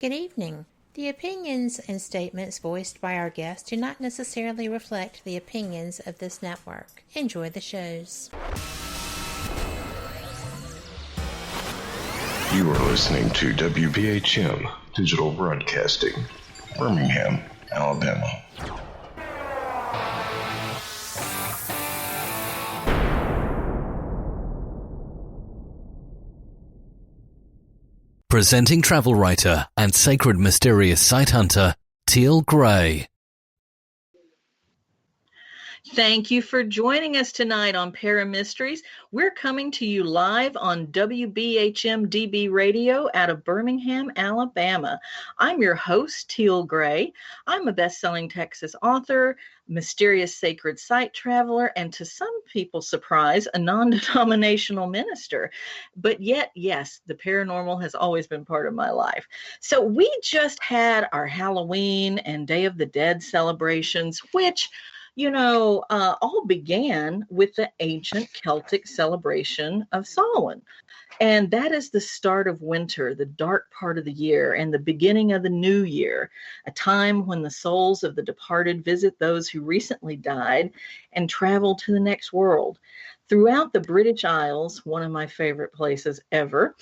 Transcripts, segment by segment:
Good evening. The opinions and statements voiced by our guests do not necessarily reflect the opinions of this network. Enjoy the shows. You are listening to WBHM Digital Broadcasting, Birmingham, Alabama. Presenting travel writer and sacred mysterious site hunter, Teal Gray. Thank you for joining us tonight on Paramysteries. We're coming to you live on WBHM-DB radio out of Birmingham, Alabama. I'm your host, Teal Gray. I'm a best-selling Texas author, mysterious sacred site traveler, and to some people's surprise, a non-denominational minister. But yet, yes, the paranormal has always been part of my life. So we just had our Halloween and Day of the Dead celebrations, which all began with the ancient Celtic celebration of Samhain. And that is the start of winter, the dark part of the year, and the beginning of the new year, a time when the souls of the departed visit those who recently died and travel to the next world. Throughout the British Isles, one of my favorite places ever,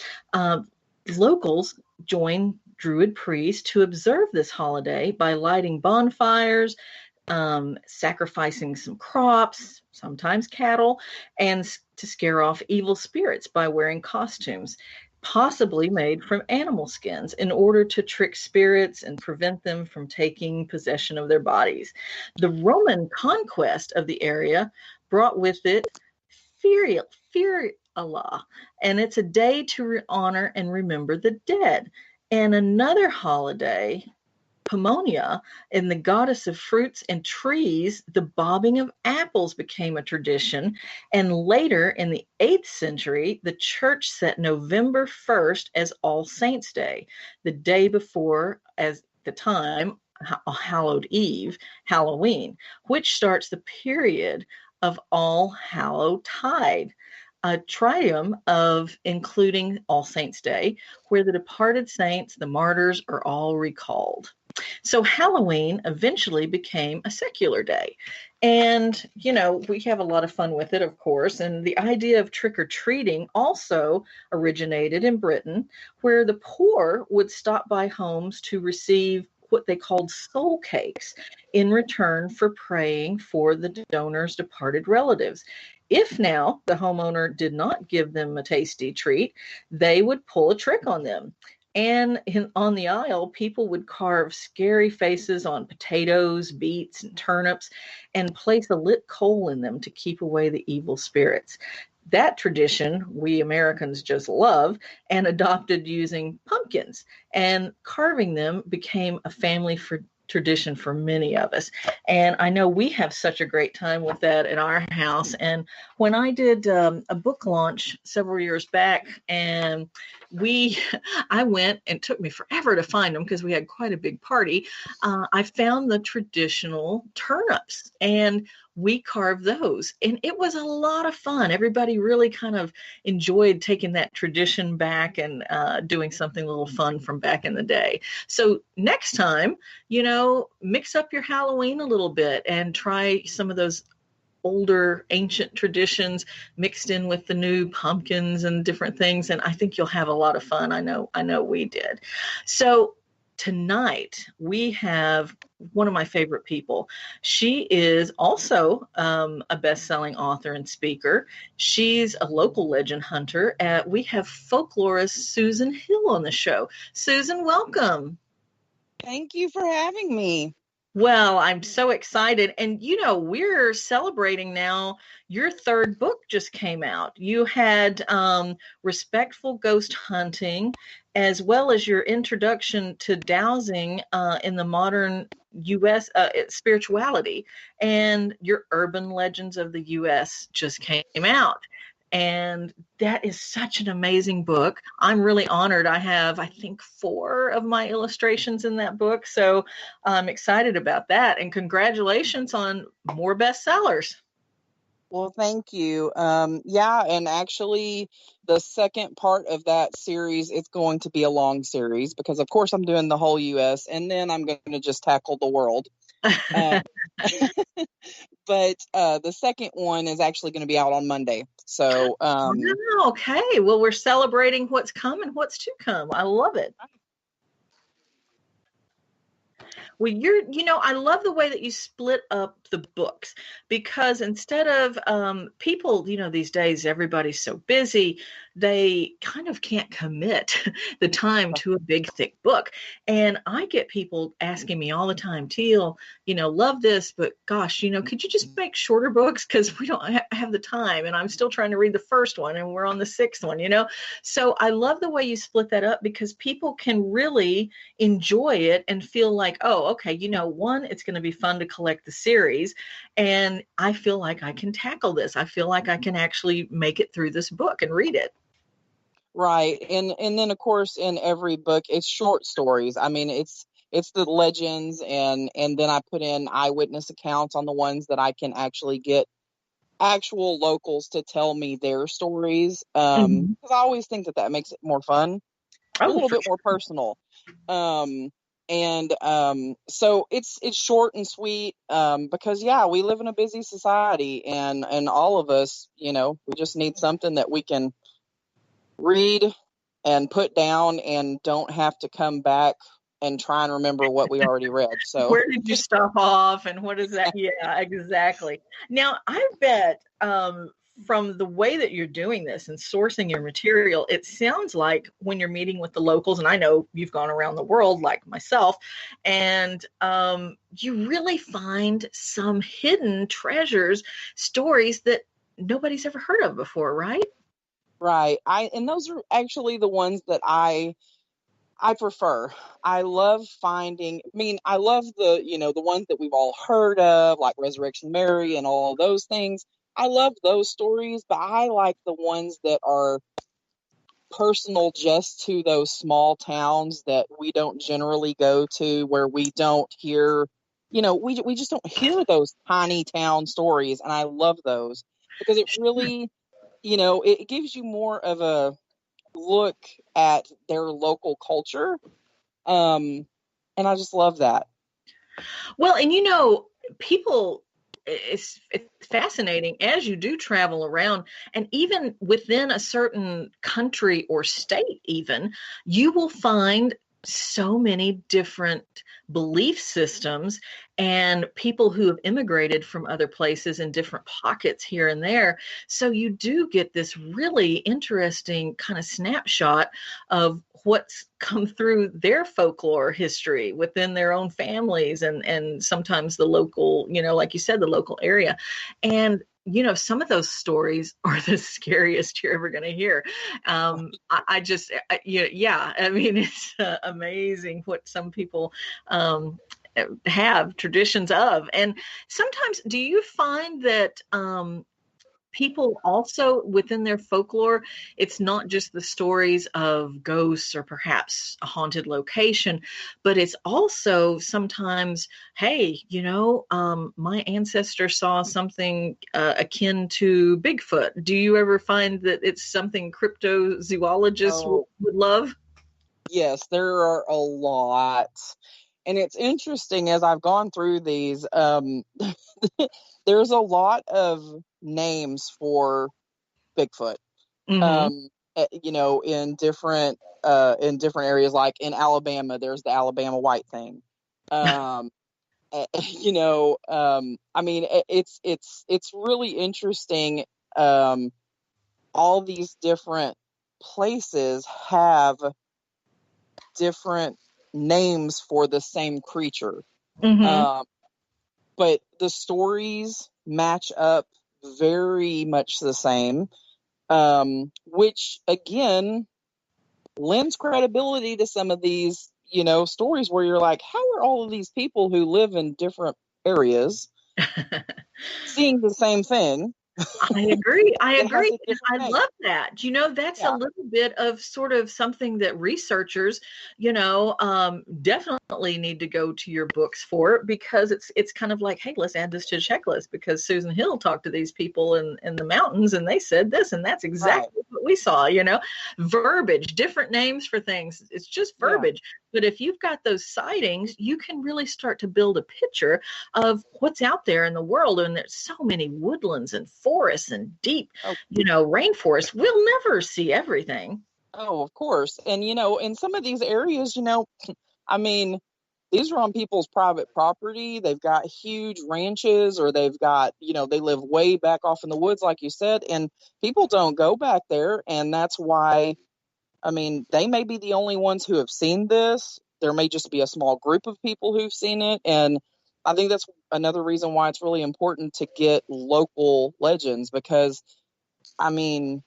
locals join Druid priests to observe this holiday by lighting bonfires, sacrificing some crops, sometimes cattle, and to scare off evil spirits by wearing costumes, possibly made from animal skins, in order to trick spirits and prevent them from taking possession of their bodies. The Roman conquest of the area brought with it fear Allah, and it's a day to honor and remember the dead. And another holiday, Pomona, and the goddess of fruits and trees, the bobbing of apples became a tradition. And later in the 8th century, the church set November 1st as All Saints' Day, the day before, as the time, Hallowed Eve, Halloween, which starts the period of All Hallow Tide, a trium of including All Saints' Day, where the departed saints, the martyrs, are all recalled. So Halloween eventually became a secular day. And, we have a lot of fun with it, of course. And the idea of trick-or-treating also originated in Britain, where the poor would stop by homes to receive what they called soul cakes in return for praying for the donor's departed relatives. If now the homeowner did not give them a tasty treat, they would pull a trick on them. And on the aisle, people would carve scary faces on potatoes, beets, and turnips, and place a lit coal in them to keep away the evil spirits. That tradition we Americans just love and adopted using pumpkins, and carving them became a family tradition for many of us. And I know we have such a great time with that in our house. And when I did a book launch several years back, and I went, and it took me forever to find them because we had quite a big party. I found the traditional turnips, and we carved those, and it was a lot of fun. Everybody really kind of enjoyed taking that tradition back and doing something a little fun from back in the day. So next time, mix up your Halloween a little bit and try some of those older ancient traditions mixed in with the new pumpkins and different things. And I think you'll have a lot of fun. I know we did. So tonight we have one of my favorite people. She is also a best-selling author and speaker. She's a local legend hunter. We have folklorist Susan Hill on the show. Susan, welcome. Thank you for having me. Well, I'm so excited. And, we're celebrating now. Your third book just came out. You had Respectful Ghost Hunting, as well as your introduction to dowsing in the modern U.S. Spirituality. And your Urban Legends of the U.S. just came out. And that is such an amazing book. I'm really honored. I have, I think, 4 of my illustrations in that book. So I'm excited about that. And congratulations on more bestsellers. Well, thank you. Yeah, and actually, the second part of that series, it's going to be a long series because, of course, I'm doing the whole U.S. and then I'm going to just tackle the world. Uh, but the second one is actually going to be out on Monday. So, Okay. Well, we're celebrating what's come and what's to come. I love it. Well, I love the way that you split up the books, because instead of people, these days, everybody's so busy, they kind of can't commit the time to a big, thick book. And I get people asking me all the time, Teal, love this, but gosh, could you just make shorter books? Because we don't have the time. And I'm still trying to read the first one and we're on the sixth one, So I love the way you split that up, because people can really enjoy it and feel like, oh, okay, one, it's going to be fun to collect the series, and I feel like I can tackle this. I feel like I can actually make it through this book and read it. right. And then, of course, in every book, it's short stories. I mean, it's the legends, and then I put in eyewitness accounts on the ones that I can actually get actual locals to tell me their stories. Mhm. Because I always think that makes it more fun, a Oh, little bit more personal. So it's short and sweet, because we live in a busy society, and all of us, we just need something that we can read and put down and don't have to come back and try and remember what we already read. So where did you stop off and what is that? Yeah, exactly. Now, I bet from the way that you're doing this and sourcing your material, it sounds like when you're meeting with the locals, and I know you've gone around the world like myself, and you really find some hidden treasures, stories that nobody's ever heard of before, right? right. And those are actually the ones that I prefer. I love finding, I love the ones that we've all heard of, like Resurrection Mary and all those things. I love those stories, but I like the ones that are personal just to those small towns that we don't generally go to, where we don't hear, we just don't hear those tiny town stories. And I love those because it really, it gives you more of a look at their local culture. And I just love that. Well, and people, it's fascinating as you do travel around, and even within a certain country or state, even, you will find so many different belief systems and people who have immigrated from other places in different pockets here and there. So you do get this really interesting kind of snapshot of what's come through their folklore history within their own families, and sometimes the local, like you said, the local area. And some of those stories are the scariest you're ever going to hear. It's amazing what some people have traditions of. And sometimes, do you find that people also within their folklore, it's not just the stories of ghosts or perhaps a haunted location, but it's also sometimes, hey, my ancestor saw something akin to Bigfoot. Do you ever find that it's something cryptozoologists would love? Yes, there are a lot. And it's interesting, as I've gone through these, there's a lot of names for Bigfoot. Mm-hmm. In different areas, like in Alabama, there's the Alabama white thing. It's really interesting. All these different places have different names for the same creature. Mm-hmm. But the stories match up very much the same, which again lends credibility to some of these, stories where you're like, how are all of these people who live in different areas seeing the same thing? I agree. I It has agree. a And different I name. love that. That's a Yeah. little bit of sort of something that researchers, definitely need to go to your books for, because it's kind of like, hey, let's add this to the checklist because Susan Hill talked to these people in the mountains and they said this, and that's Right. exactly what we saw, verbiage, different names for things. It's just Yeah. verbiage. But if you've got those sightings, you can really start to build a picture of what's out there in the world. And there's so many woodlands and forests and deep, Oh, rainforest. We'll never see everything. oh, of course. And, in some of these areas, I mean, these are on people's private property. They've got huge ranches, or they've got, they live way back off in the woods, like you said, and people don't go back there. And that's why, I mean, they may be the only ones who have seen this. There may just be a small group of people who've seen it. And I think that's another reason why it's really important to get local legends, because, I mean,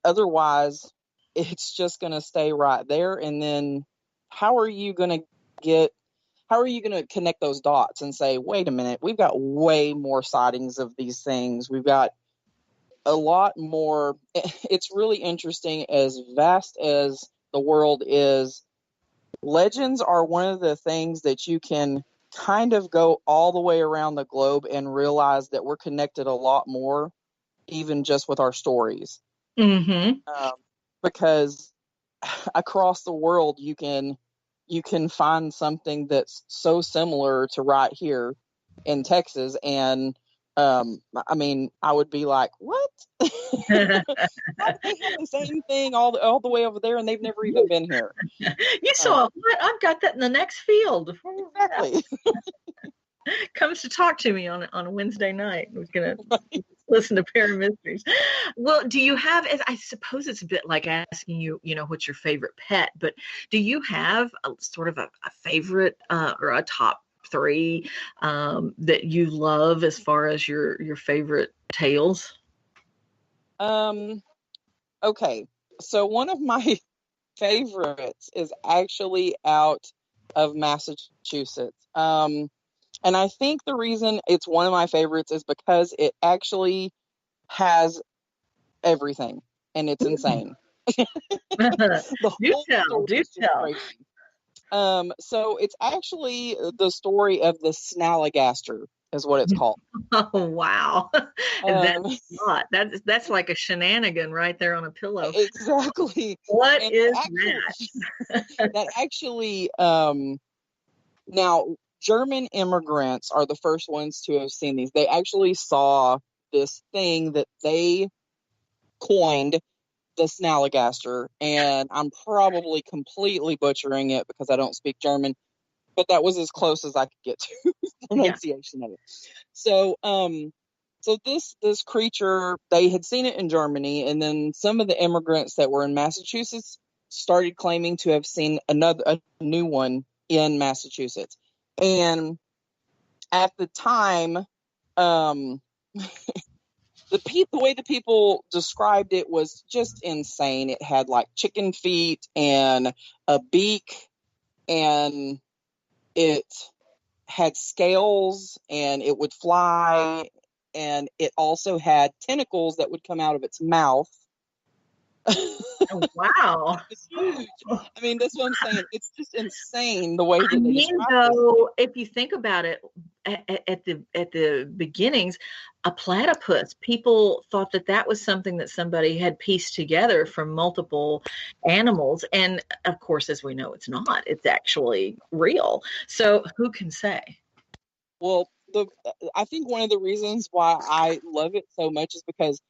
otherwise it's just going to stay right there. And then how are you going to connect those dots and say, wait a minute, we've got way more sightings of these things. We've got a lot more. It's really interesting. As vast as the world is, legends are one of the things that you can kind of go all the way around the globe and realize that we're connected a lot more, even just with our stories. Mm-hmm. Because across the world, you can find something that's so similar to right here in Texas. And I mean, I would be like, what? How do they have the same thing all the way over there, and they've never even been here? You saw what? I've got that in the next field. Exactly. Comes to talk to me on a Wednesday night. We're gonna listen to Paramysteries. Well, do you have? I suppose it's a bit like asking you, what's your favorite pet? But do you have a sort of a favorite or a top three that you love as far as your favorite tales? Okay, so one of my favorites is actually out of Massachusetts. And I think the reason it's one of my favorites is because it actually has everything, and it's insane. The whole story is just crazy. So it's actually the story of the Snallygaster, is what it's called. Oh wow, that's like a shenanigan right there on a pillow. Exactly. What And is that? That actually, now German immigrants are the first ones to have seen these. They actually saw this thing that they coined the Snallygaster, and I'm probably completely butchering it because I don't speak German, but that was as close as I could get to pronunciation of it. So, so this creature, they had seen it in Germany, and then some of the immigrants that were in Massachusetts started claiming to have seen a new one in Massachusetts. And at the time, the way the people described it was just insane. It had like chicken feet and a beak, and it had scales, and it would fly, and it also had tentacles that would come out of its mouth. Wow. It's huge. I mean, that's what I'm saying. It's just insane the way that they describe though, if you think about it, at the beginnings, a platypus, people thought that was something that somebody had pieced together from multiple animals, and of course, as we know, it's not. It's actually real. So who can say? Well, I think one of the reasons why I love it so much is because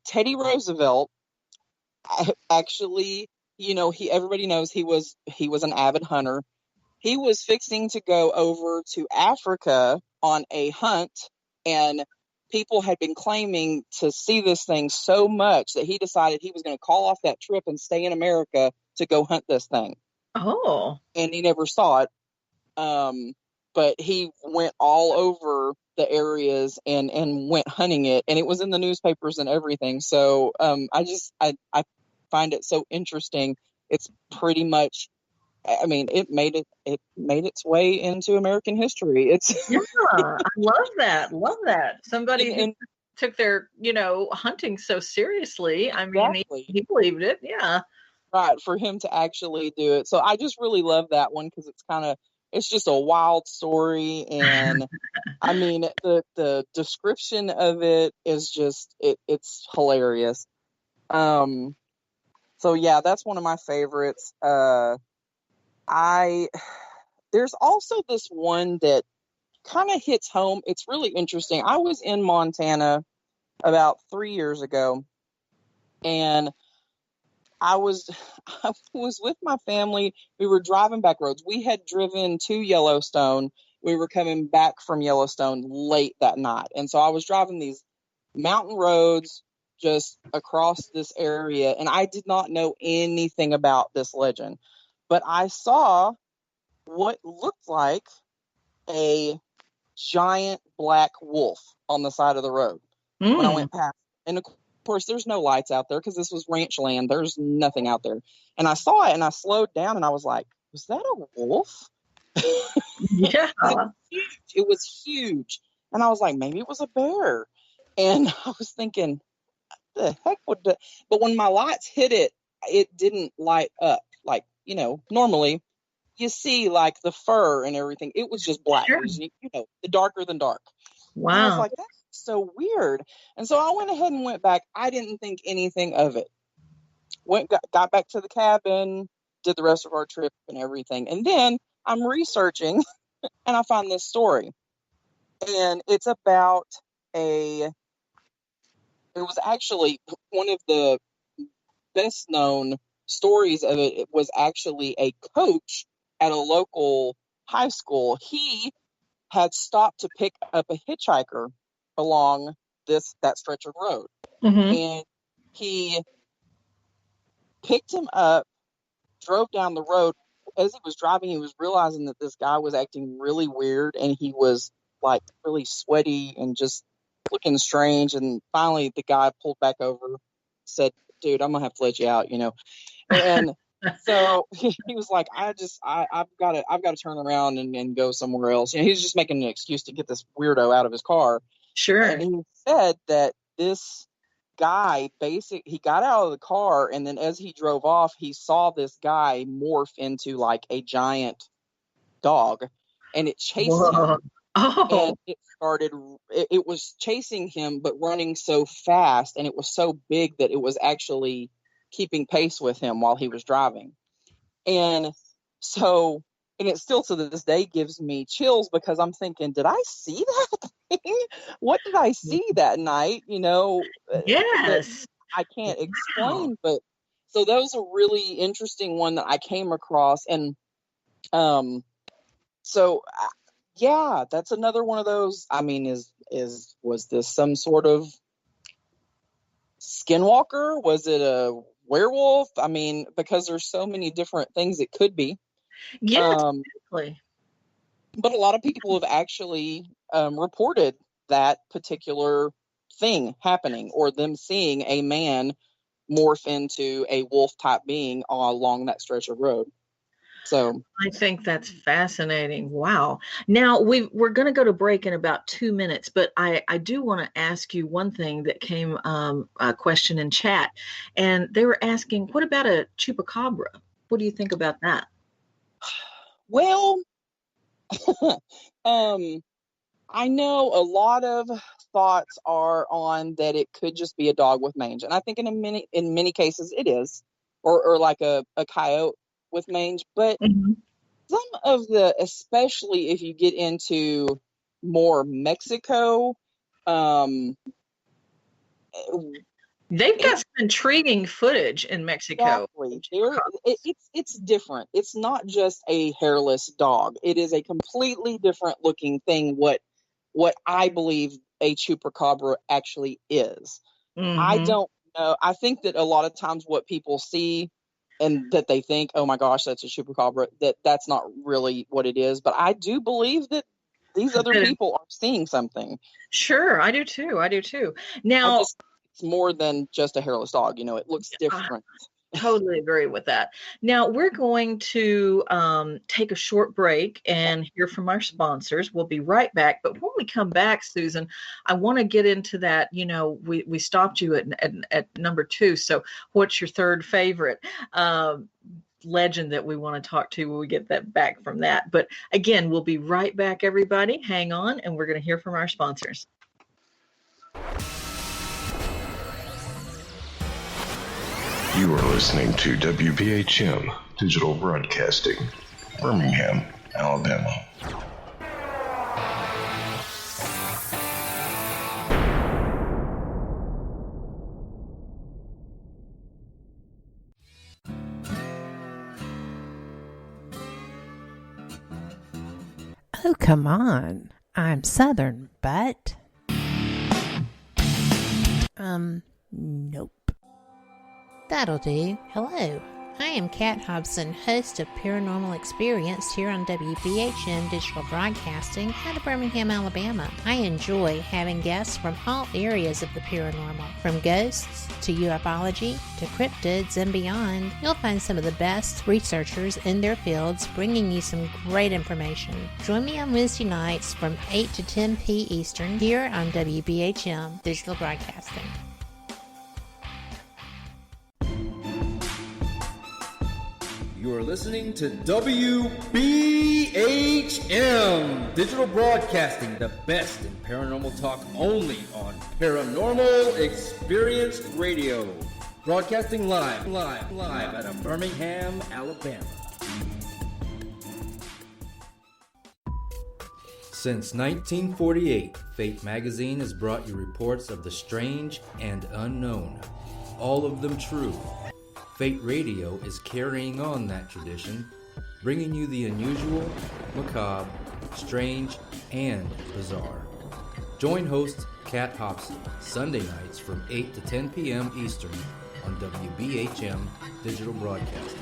Teddy Roosevelt actually, everybody knows he was an avid hunter. He was fixing to go over to Africa on a hunt, and people had been claiming to see this thing so much that he decided he was going to call off that trip and stay in America to go hunt this thing. Oh. And he never saw it. But he went all over the areas and went hunting it, and it was in the newspapers and everything. So I find it so interesting. It's pretty much, I mean, it made its way into American history. It's yeah, I love that. Somebody took their, hunting so seriously. I mean, Exactly. he believed it. Yeah. Right, for him to actually do it. So I just really love that one because it's just a wild story. And I mean, the description of it is just, it's hilarious. So yeah, that's one of my favorites. There's also this one that kind of hits home. It's really interesting. I was in Montana about 3 years ago, and I was I was with my family. We were driving back roads. We had driven to Yellowstone. We were coming back from Yellowstone late that night. And so I was driving these mountain roads just across this area, and I did not know anything about this legend. But I saw what looked like a giant black wolf on the side of the road when I went past. And of course, there's no lights out there because this was ranch land. There's nothing out there. And I saw it and I slowed down and I was like, was that a wolf? Yeah. It was huge. And I was like, maybe it was a bear. And I was thinking, what the heck would that? But when my lights hit it, it didn't light up. Like, normally you see like the fur and everything. It was just black. Sure. It was, the darker than dark. Wow. And I was like, that's so weird. And so I went ahead and went back. I didn't think anything of it. Got back to the cabin, did the rest of our trip and everything. And then I'm researching and I find this story. And it's about it was actually one of the best known stories of it. It was actually a coach at a local high school. He had stopped to pick up a hitchhiker along that stretch of road. Mm-hmm. And he picked him up, drove down the road. As he was driving, he was realizing that this guy was acting really weird, and he was like really sweaty and just looking strange. And finally the guy pulled back over, said, dude, I'm gonna have to let you out, and so he was like, I've got to turn around and go somewhere else. He was just making an excuse to get this weirdo out of his car. Sure. And he said that this guy he got out of the car, and then as he drove off, he saw this guy morph into like a giant dog, and it chased him. Oh. And it was chasing him, but running so fast, and it was so big that it was actually keeping pace with him while he was driving. And so, and it still to this day gives me chills because I'm thinking, did I see that thing? What did I see that night? Yes. I can't explain, but so that was a really interesting one that I came across. And, yeah, that's another one of those. I mean, was this some sort of skinwalker? Was it a werewolf? I mean, because there's so many different things it could be. Yeah, exactly. But a lot of people have actually reported that particular thing happening, or them seeing a man morph into a wolf type being along that stretch of road. So I think that's fascinating. Wow. Now we're going to go to break in about 2 minutes, but I do want to ask you one thing that came a question in chat, and they were asking, what about a chupacabra? What do you think about that? Well, I know a lot of thoughts are on that it could just be a dog with mange, and I think in many cases it is, or like a coyote with mange. But some of especially if you get into more Mexico, they've got some intriguing footage in Mexico. Exactly. It's different. It's not just a hairless dog. It is a completely different looking thing. What I believe a chupacabra actually is. I don't know. I think that a lot of times what people see and that they think, oh my gosh, that's a chupacabra, that's not really what it is. But I do believe that these other people are seeing something. Sure, I do too. Now, it's more than just a hairless dog. It looks different. Totally agree with that. Now we're going to take a short break and hear from our sponsors. We'll be right back. But when we come back, Susan, I want to get into that. We stopped you at number 2. So what's your third favorite legend that we want to talk to when we get that back from that? But again, we'll be right back, everybody. Hang on, and we're going to hear from our sponsors. You are listening to WBHM Digital Broadcasting, Birmingham, Alabama. Oh, come on. I'm Southern, but... nope. That'll do. Hello. I am Kat Hobson, host of Paranormal Experience here on WBHM Digital Broadcasting out of Birmingham, Alabama. I enjoy having guests from all areas of the paranormal, from ghosts to ufology to cryptids and beyond. You'll find some of the best researchers in their fields bringing you some great information. Join me on Wednesday nights from 8 to 10 p. Eastern here on WBHM Digital Broadcasting. You are listening to WBHM Digital Broadcasting, the best in paranormal talk, only on Paranormal Experience Radio. Broadcasting live out of Birmingham, Alabama. Since 1948, Fate Magazine has brought you reports of the strange and unknown, all of them true. Fate Radio is carrying on that tradition, bringing you the unusual, macabre, strange, and bizarre. Join host Kat Hobson Sunday nights from 8 to 10 p.m. Eastern on WBHM Digital Broadcasting.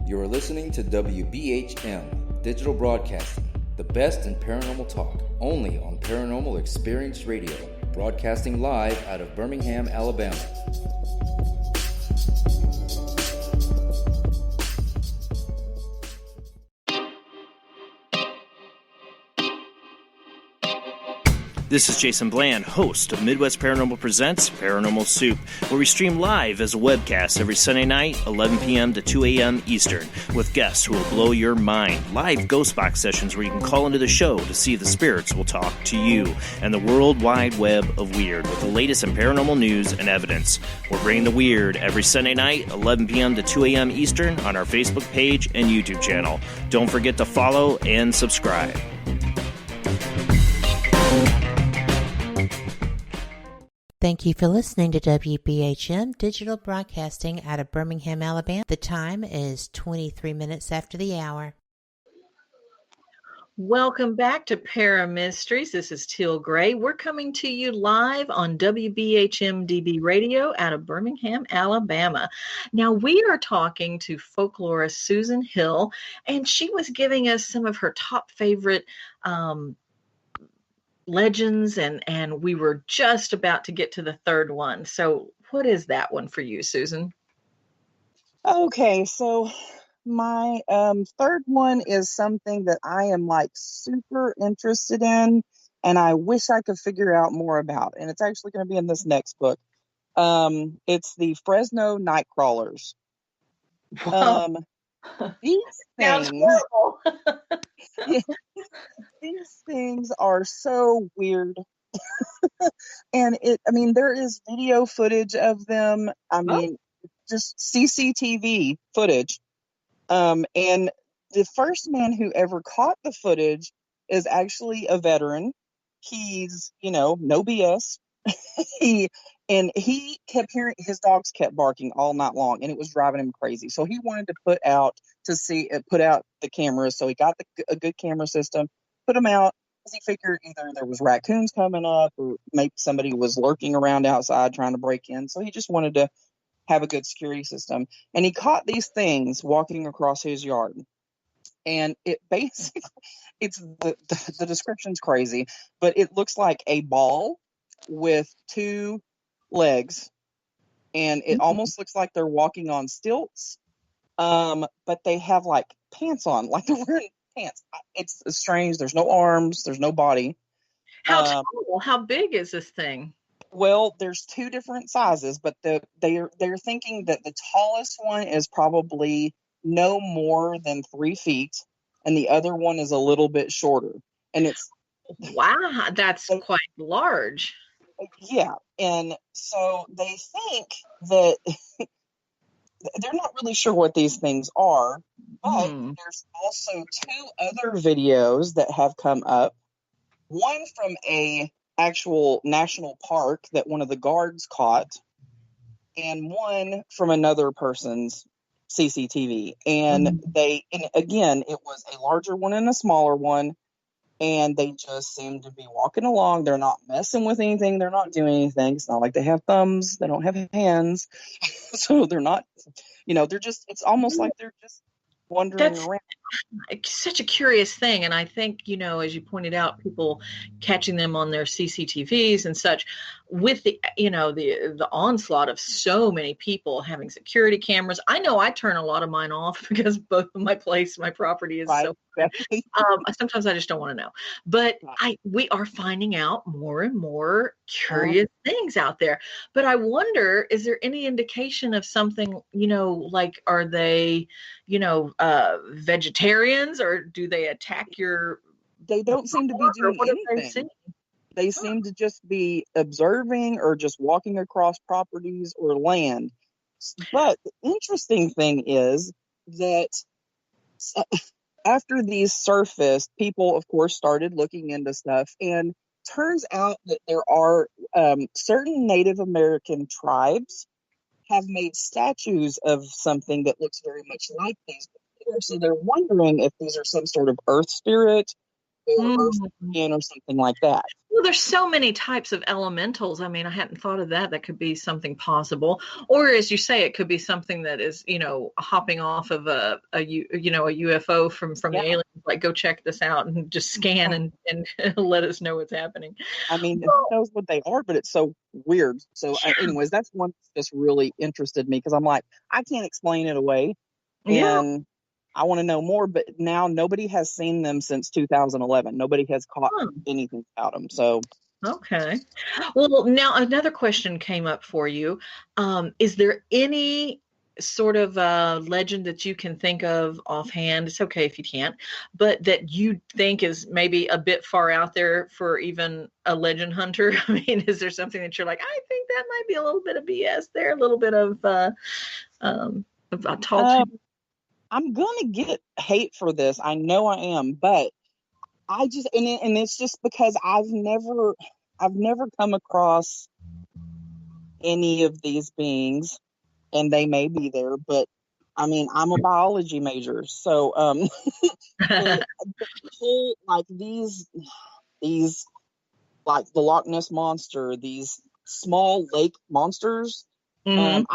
You are listening to WBHM Digital Broadcasting, the best in paranormal talk, only on Paranormal Experience Radio, broadcasting live out of Birmingham, Alabama. This is Jason Bland, host of Midwest Paranormal Presents Paranormal Soup, where we stream live as a webcast every Sunday night, 11 p.m. to 2 a.m. Eastern, with guests who will blow your mind. Live ghost box sessions where you can call into the show to see if the spirits will talk to you, and the World Wide Web of Weird with the latest in paranormal news and evidence. We're bringing the weird every Sunday night, 11 p.m. to 2 a.m. Eastern on our Facebook page and YouTube channel. Don't forget to follow and subscribe. Thank you for listening to WBHM Digital Broadcasting out of Birmingham, Alabama. The time is 23 minutes after the hour. Welcome back to Mysteries. This is Teal Gray. We're coming to you live on WBHM-DB Radio out of Birmingham, Alabama. Now, we are talking to folklorist Susan Hill, and she was giving us some of her top favorite legends, and we were just about to get to the third one. So what is that one for you, Susan? Okay, so my third one is something that I am like super interested in, and I wish I could figure out more about. And it's actually going to be in this next book. It's the Fresno Nightcrawlers. These things, these things are so weird. And there is video footage of them. Just CCTV footage. And the first man who ever caught the footage is actually a veteran. He's, no BS. He kept hearing his dogs kept barking all night long, and it was driving him crazy. So he wanted to put out the cameras. So he got a good camera system, put them out, because he figured either there was raccoons coming up or maybe somebody was lurking around outside trying to break in. So he just wanted to have a good security system. And he caught these things walking across his yard. and it basically, it's the description's crazy, but it looks like a ball with two legs, and it almost looks like they're walking on stilts, but they have like pants on, like they're wearing pants. It's strange. There's no arms, there's no body. How tall? How big is this thing? Well, there's two different sizes, but they're thinking that the tallest one is probably no more than 3 feet, and the other one is a little bit shorter. And it's Wow, that's quite large. yeah, and so they think that they're not really sure what these things are, but there's also 2 other videos that have come up. One from a actual national park that one of the guards caught, and one from another person's CCTV. And again, it was a larger one and a smaller one, and they just seem to be walking along. They're not messing with anything. They're not doing anything. It's not like they have thumbs. They don't have hands. So they're not, they're just, it's almost like they're just wandering around. It's such a curious thing. And I think, as you pointed out, people catching them on their CCTVs and such, with the onslaught of so many people having security cameras. I know I turn a lot of mine off because both of my property is so sometimes I just don't want to know. But we are finding out more and more curious things out there. But I wonder, is there any indication of something, like, are they, vegetarians, or do they attack your... They don't seem to be doing anything. They seem to just be observing or just walking across properties or land. But the interesting thing is that after these surfaced, people, of course, started looking into stuff. And turns out that there are certain Native American tribes have made statues of something that looks very much like these before. So they're wondering if these are some sort of earth spirit or earth being or something like that. Well, there's so many types of elementals. I mean, I hadn't thought of that. That could be something possible. Or, as you say, it could be something that is, hopping off of a UFO from the aliens. Like, go check this out and just scan and let us know what's happening. I mean, who knows what they are, but it's so weird. So anyways, that's one that just really interested me, because I'm like, I can't explain it away. And I want to know more, but now nobody has seen them since 2011. Nobody has caught anything about them. So, okay. Well, now another question came up for you. Is there any sort of legend that you can think of offhand? It's okay if you can't, but that you think is maybe a bit far out there for even a legend hunter? I mean, is there something that you're like, I think that might be a little bit of BS there, a little bit of a tall I'm going to get hate for this. I know I am, but I just, and it's just because I've never come across any of these beings, and they may be there, but I mean, I'm a biology major. So, the whole, like these, like the Loch Ness Monster, these small lake monsters, the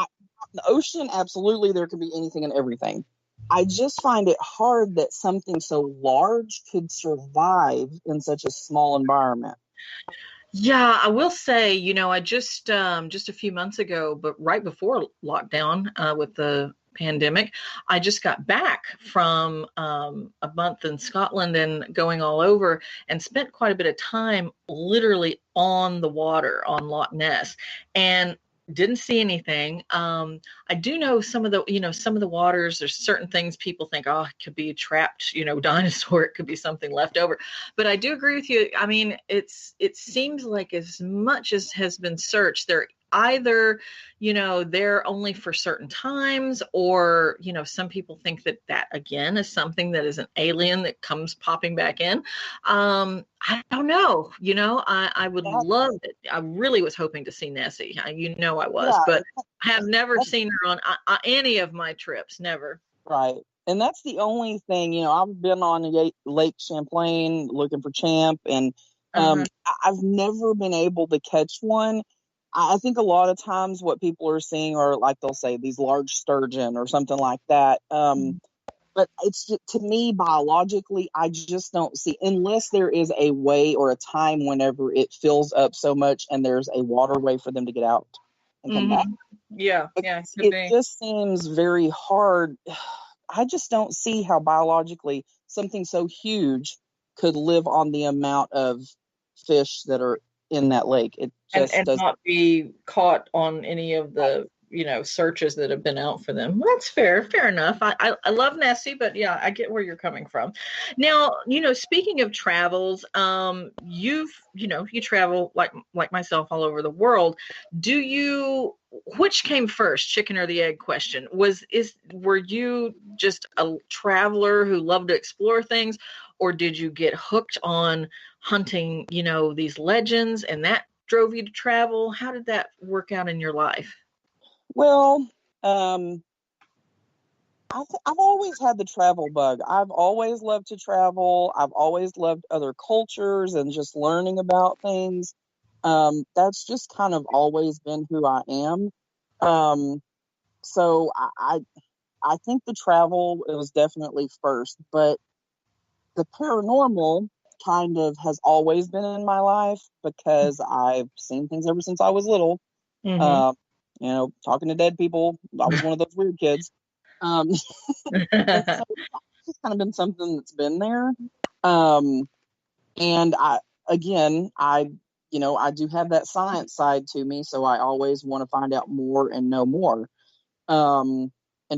ocean, absolutely, there could be anything and everything. I just find it hard that something so large could survive in such a small environment. Yeah, I will say, I just a few months ago, but right before lockdown with the pandemic, I just got back from a month in Scotland and going all over, and spent quite a bit of time literally on the water on Loch Ness, and didn't see anything. I do know some of the waters, there's certain things people think, it could be a trapped, dinosaur. It could be something left over. But I do agree with you. I mean, it seems like as much as has been searched, they're either, they're only for certain times, or, some people think that again is something that is an alien that comes popping back in. I don't know, I would love it. I really was hoping to see Nessie. I was, but I have never seen her on any of my trips. Never. Right. And that's the only thing, I've been on Lake Champlain looking for Champ, and I've never been able to catch one. I think a lot of times what people are seeing are, like, they'll say these large sturgeon or something like that. but it's just, to me, biologically, I just don't see, unless there is a way or a time whenever it fills up so much and there's a waterway for them to get out and come back. Yeah, It just seems very hard. I just don't see how biologically something so huge could live on the amount of fish that are in that lake. It just and doesn't. not be caught on any of the searches that have been out for them. Well, that's fair enough. I love Nessie, but yeah, I get where you're coming from. Now, speaking of travels, you travel like myself all over the world. Which came first, chicken or the egg question? Were you just a traveler who loved to explore things, or did you get hooked on hunting, these legends, and that drove you to travel? How did that work out in your life? Well, I've always had the travel bug. I've always loved to travel. I've always loved other cultures and just learning about things. That's just kind of always been who I am. So I think the travel, it was definitely first, but the paranormal kind of has always been in my life because I've seen things ever since I was little. Mm-hmm. Talking to dead people. I was one of those weird kids. And so it's just kind of been something that's been there. And I do have that science side to me, so I always want to find out more and know more, and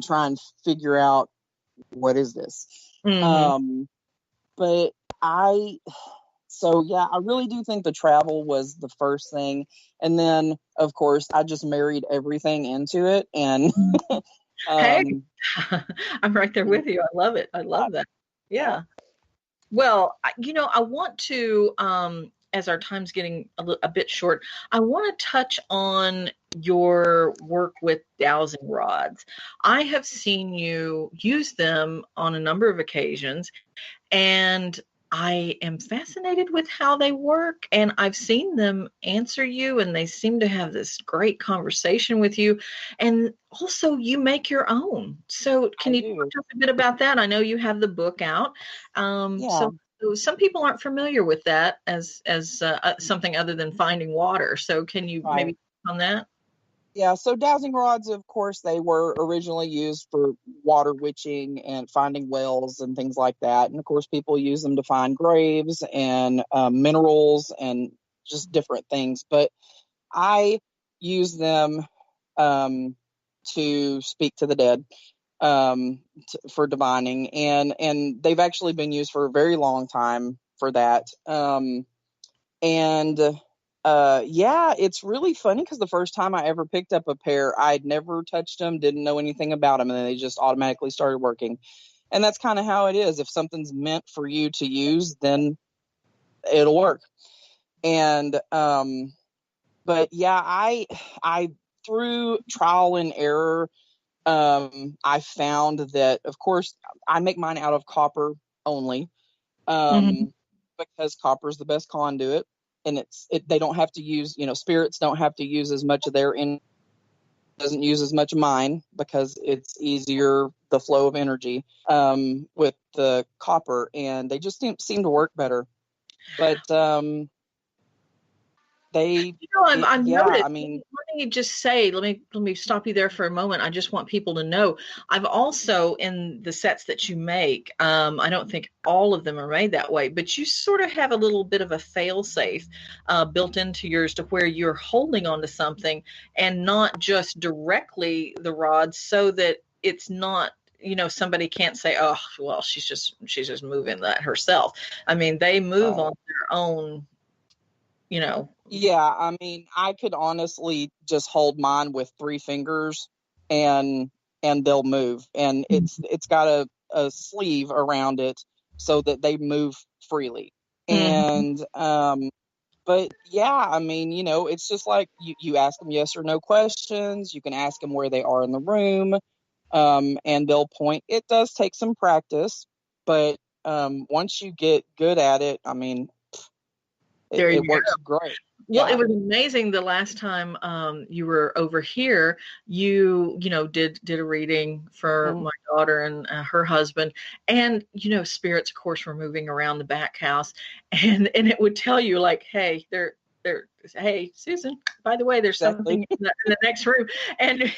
try and figure out what is this. Mm-hmm. But I really do think the travel was the first thing. And then, of course, I just married everything into it. And Hey, I'm right there with you. I love it. I love that. Yeah. Well, I want to, as our time's getting a bit short, I want to touch on your work with dowsing rods. I have seen you use them on a number of occasions, and I am fascinated with how they work, and I've seen them answer you, and they seem to have this great conversation with you. And also, you make your own. So can you talk to us a bit about that? I know you have the book out. So some people aren't familiar with that as something other than finding water. So can you maybe talk on that? Yeah, so dowsing rods, of course, they were originally used for water witching and finding wells and things like that. And of course, people use them to find graves and minerals and just different things. But I use them to speak to the dead, for divining, and they've actually been used for a very long time for that. It's really funny because the first time I ever picked up a pair, I'd never touched them, didn't know anything about them, and then they just automatically started working. And that's kind of how it is. If something's meant for you to use, then it'll work. And but yeah, I through trial and error, I found that, of course, I make mine out of copper only, because copper is the best conduit. And they don't have to use, spirits don't have to use as much of doesn't use as much of mine because it's easier, the flow of energy, with the copper, and they just seem to work better. But I've noticed. I mean, let me just say, let me stop you there for a moment. I just want people to know, I've also, in the sets that you make, I don't think all of them are made that way, but you sort of have a little bit of a fail-safe built into yours, to where you're holding onto something and not just directly the rod, so that it's not, somebody can't say, oh, well, she's just moving that herself. I mean, they move on their own. Yeah, I mean, I could honestly just hold mine with 3 fingers and they'll move. And it's got a sleeve around it so that they move freely. And but yeah, I mean, it's just like you ask them yes or no questions. You can ask them where they are in the room, and they'll point. It does take some practice, but once you get good at it, I mean, it works great. Well, it Yeah. was amazing the last time you were over here. You did a reading for Mhm. my daughter and her husband, and spirits, of course, were moving around the back house, and it would tell you like, hey, they're hey, Susan, by the way, there's something Exactly. in the next room, and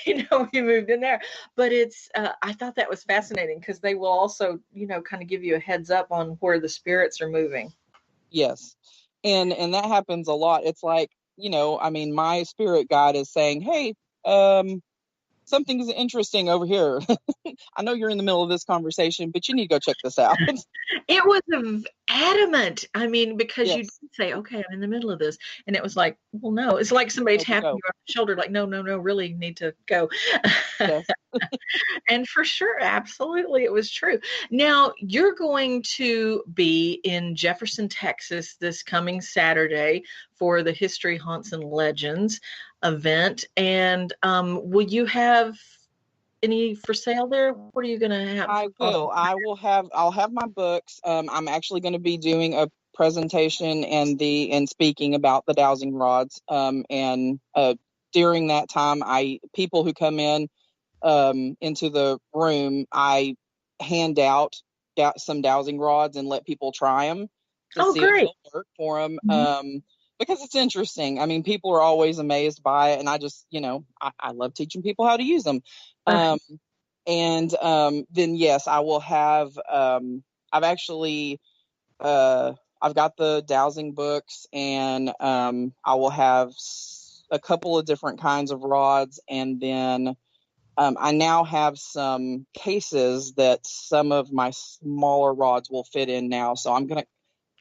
we moved in there. But it's I thought that was fascinating because they will also kind of give you a heads up on where the spirits are moving. Yes. And that happens a lot. It's like, I mean, my spirit guide is saying, hey, something's interesting over here. I know you're in the middle of this conversation, but you need to go check this out. It was adamant. I mean, because you did Yes. say, okay, I'm in the middle of this. And it was like, well, no. It's like somebody No, to tapping go. you on the shoulder, like, no, no, no, really need to go. Yes. And for sure, absolutely, it was true. Now, you're going to be in Jefferson, Texas this coming Saturday for the History, Haunts, and Legends event. And will you have any for sale there? What are you going to have? I will. I'll have my books. I'm actually going to be doing a presentation and speaking about the dowsing rods. And during that time, people who come in into the room, I hand out some dowsing rods and let people try them to Oh, see if great. they'll work for them. Mhm. Because it's interesting. I mean, people are always amazed by it, and I just, I love teaching people how to use them. Um, and then yes, I will have. I've actually I've got the dowsing books, and I will have a couple of different kinds of rods, and then I now have some cases that some of my smaller rods will fit in now. So I'm going to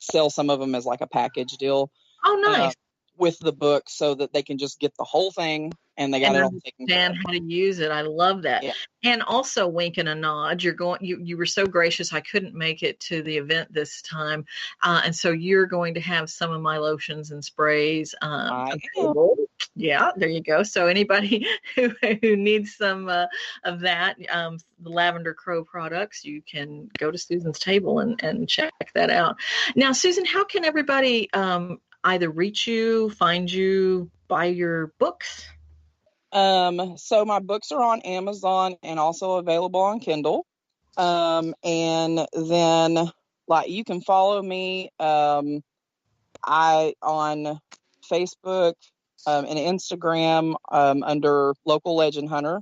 sell some of them as like a package deal Oh, uh, nice. with the book so that they can just get the whole thing and they got And it all taken care understand of. how to use it. I love that. Yeah. And also wink and a nod. You were so gracious. I couldn't make it to the event this time. And so you're going to have some of my lotions and sprays I am. available. Yeah, there you go. So anybody who needs some of that, the Lavender Crow products, you can go to Susan's table and check that out. Now, Susan, how can everybody either reach you, find you, buy your books? So my books are on Amazon and also available on Kindle. And then like you can follow me I on Facebook and Instagram under Local Legend Hunter.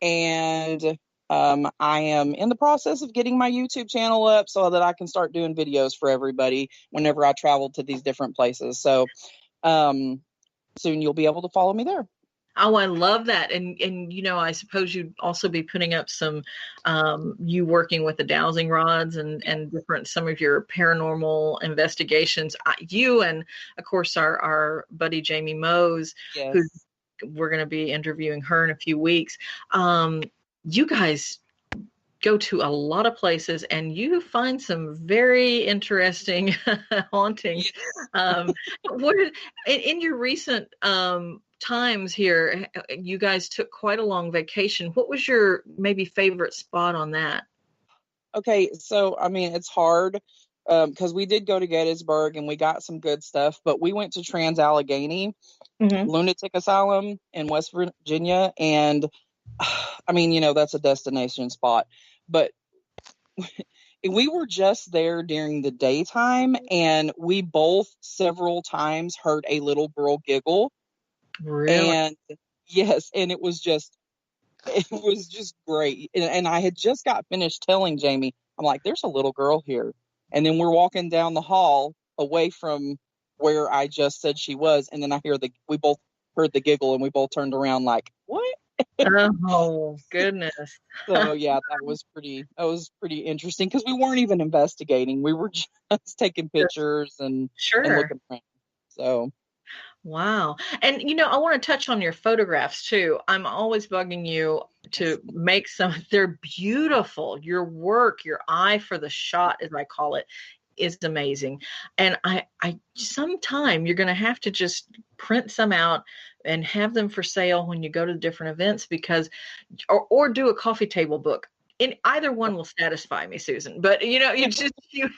And I am in the process of getting my YouTube channel up so that I can start doing videos for everybody whenever I travel to these different places. So soon you'll be able to follow me there. Oh, I love that. And I suppose you'd also be putting up some you working with the dowsing rods and different some of your paranormal investigations. You and of course our buddy Jamie Mose, Yes. who we're going to be interviewing her in a few weeks. You guys go to a lot of places and you find some very interesting hauntings. What in your recent times here, you guys took quite a long vacation. What was your maybe favorite spot on that? Okay, so I mean it's hard because we did go to Gettysburg and we got some good stuff, but we went to Trans-Allegheny Mm-hmm. Lunatic Asylum in West Virginia, and I mean, that's a destination spot, but we were just there during the daytime, and we both several times heard a little girl giggle, Really? and yes, and it was just great. And I had just got finished telling Jamie, I'm like, there's a little girl here, and then we're walking down the hall away from where I just said she was, and then I hear we both heard the giggle, and we both turned around like, what? Oh goodness. So yeah, that was pretty interesting because we weren't even investigating. We were just taking pictures and Sure. looking around. So Wow. And I want to touch on your photographs too. I'm always bugging you to make some, they're beautiful. Your work, your eye for the shot, as I call it, is amazing. And I sometime you're going to have to just print some out and have them for sale when you go to different events because, or do a coffee table book. either one will satisfy me, Susan. But you